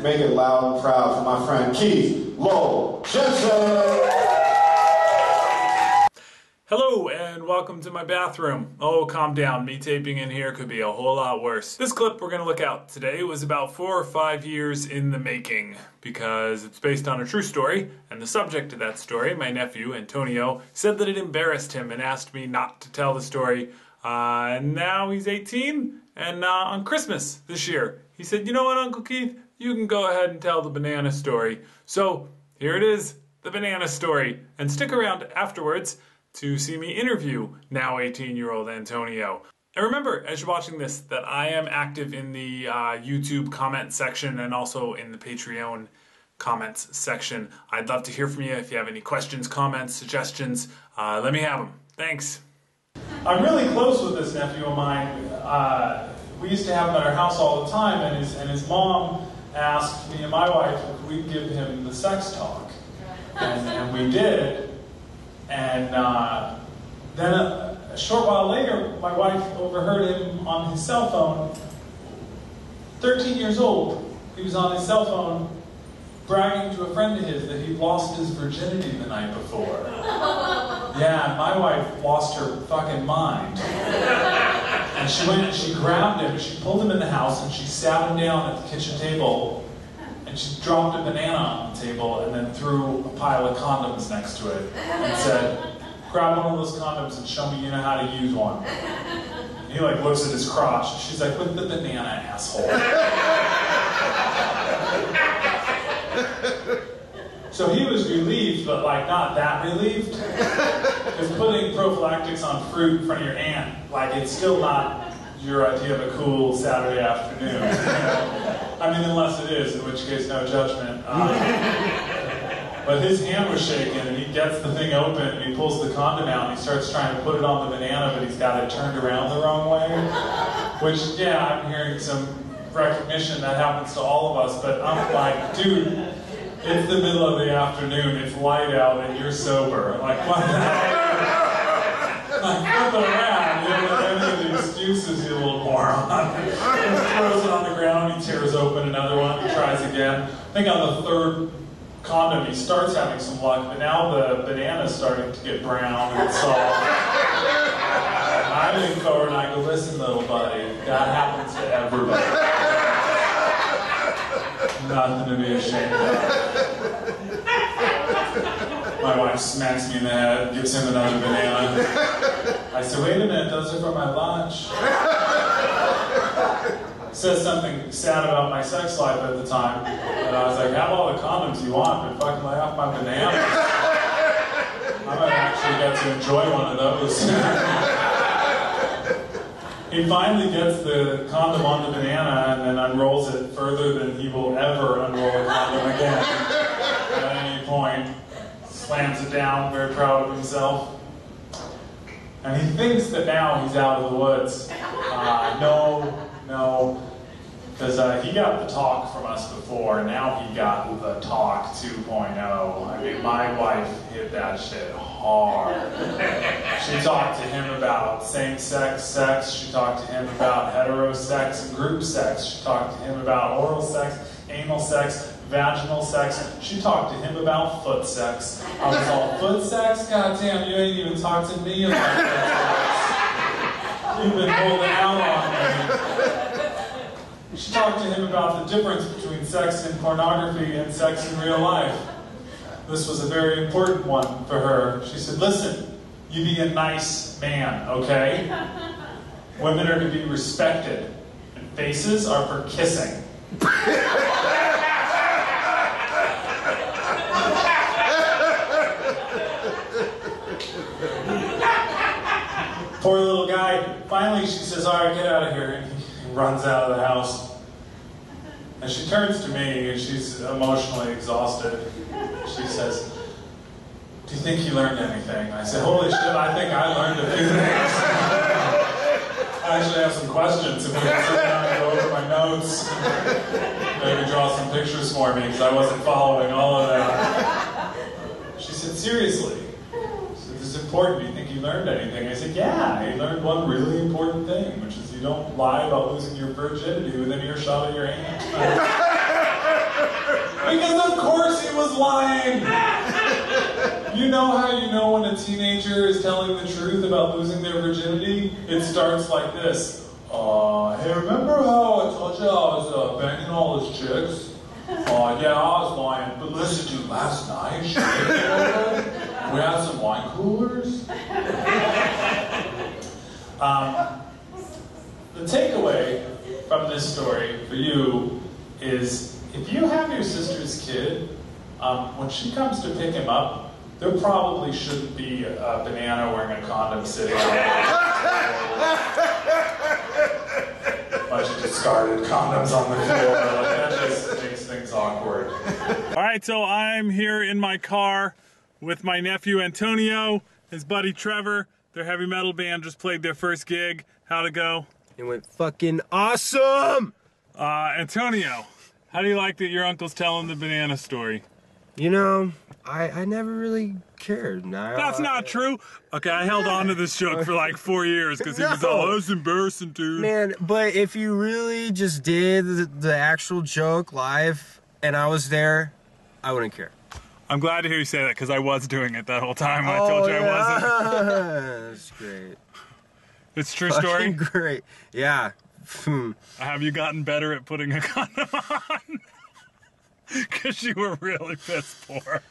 Make it loud and proud for my friend Keith Lowell Jensen. Hello and welcome to my bathroom. Oh, calm down. Me taping in here could be a whole lot worse. This clip we're going to look at today was about 4 or 5 years in the making because it's based on a true story, and the subject of that story, my nephew, Antonio, said that it embarrassed him and asked me not to tell the story. And now he's 18, and on Christmas this year, he said, "You know what, Uncle Keith? You can go ahead and tell the banana story." So here it is, the banana story. And stick around afterwards to see me interview now 18-year-old Antonio. And remember, as you're watching this, that I am active in the YouTube comment section and also in the Patreon comments section. I'd love to hear from you. If you have any questions, comments, suggestions, let me have them. Thanks. I'm really close with this nephew of mine. We used to have him at our house all the time, and his mom asked me and my wife if we'd give him the sex talk. And we did. And then a short while later, my wife overheard him on his cell phone. 13 years old, he was on his cell phone bragging to a friend of his that he'd lost his virginity the night before. Yeah, and my wife lost her fucking mind. And she went and she grabbed him, she pulled him in the house, and she sat him down at the kitchen table, and she dropped a banana on the table and then threw a pile of condoms next to it and said, "Grab one of those condoms and show me you know how to use one." And he like looks at his crotch. She's like, "With the banana, asshole." So he was relieved, but like not that relieved. Because putting prophylactics on fruit in front of your aunt, like it's still not your idea of a cool Saturday afternoon. You know? I mean, unless it is, in which case no judgment. But his hand was shaking, and he gets the thing open, and he pulls the condom out, and he starts trying to put it on the banana, but he's got it turned around the wrong way. Which, yeah, I'm hearing some recognition that happens to all of us, but I'm like, dude, it's the middle of the afternoon, it's light out, and you're sober. Like, what the hell? Like, flip it around, you don't have any of the excuses, you little moron. He throws it on the ground, he tears open another one, he tries again. I think on the third condom he starts having some luck, but now the banana's starting to get brown and soft. I lean forward and I go, "Listen, little buddy, that happens to everybody. Nothing to be ashamed of." My wife smacks me in the head, gives him another banana. I said, "Wait a minute, those are for my lunch." Says something sad about my sex life at the time. And I was like, "Have all the condoms you want, but fucking lay off my bananas. I might actually get to enjoy one of those." He finally gets the condom on the banana and then unrolls it further than he will ever unroll a condom again. At any point, slams it down, very proud of himself. And he thinks that now he's out of the woods. No, because he got the talk from us before, now he got the talk 2.0. I mean, my wife hit that shit hard. She talked to him about same-sex sex, she talked to him about heterosex and group sex, she talked to him about oral sex, anal sex, vaginal sex, she talked to him about foot sex. I was all, "Foot sex? Goddamn, you ain't even talked to me about foot sex. You've been holding out on me." She talked to him about the difference between sex in pornography and sex in real life. This was a very important one for her. She said, "Listen, you be a nice man, okay? Women are to be respected, and faces are for kissing." Poor little guy. Finally, she says, "All right, get out of here." And he runs out of the house. And she turns to me, and she's emotionally exhausted. She says, "Do you think you learned anything?" I said, "Holy shit, I think I learned a few things." I actually have some questions, if we can sit down and go over my notes. Maybe draw some pictures for me, because I wasn't following all of that. She said, "Seriously? This is important. Do you think you learned anything?" I said, "Yeah, I learned one really important thing, which is you don't lie about losing your virginity within earshot of your aunt." Because of course he was lying! You know how you know when a teenager is telling the truth about losing their virginity? It starts like this. Hey, remember how I told you I was banging all those chicks? Yeah, I was lying. But listen, dude, last night, we had some wine coolers. The takeaway from this story for you is if you have your sister's kid, when she comes to pick him up, there probably shouldn't be a banana wearing a condom sitting on it. A bunch of discarded condoms on the floor. Like, that just makes things awkward. Alright, so I'm here in my car with my nephew Antonio, his buddy Trevor. Their heavy metal band just played their first gig. How'd it go? It went fucking awesome! Antonio, how do you like that your uncle's telling the banana story? You know, I never really cared. That's not true. Okay, I held on to this joke for like 4 years because he was all, that's embarrassing, dude. Man, but if you really just did the actual joke live and I was there, I wouldn't care. I'm glad to hear you say that because I was doing it that whole time. I told you I wasn't. That's great. It's a true story? Great. Yeah. Have you gotten better at putting a condom on? Because you were really pissed poor.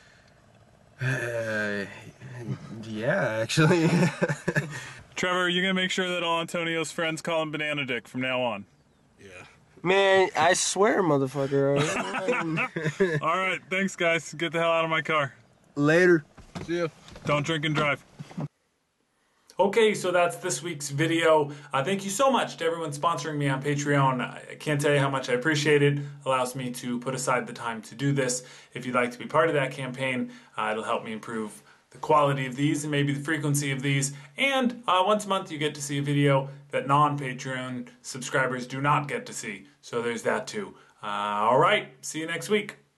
Yeah, actually. Trevor, are you going to make sure that all Antonio's friends call him Banana Dick from now on? Yeah. Man, I swear, motherfucker. All right, thanks, guys. Get the hell out of my car. Later. See ya. Don't drink and drive. Okay, so that's this week's video. Thank you so much to everyone sponsoring me on Patreon. I can't tell you how much I appreciate it. It allows me to put aside the time to do this. If you'd like to be part of that campaign, it'll help me improve the quality of these and maybe the frequency of these. And once a month you get to see a video that non-Patreon subscribers do not get to see. So there's that too. All right, see you next week.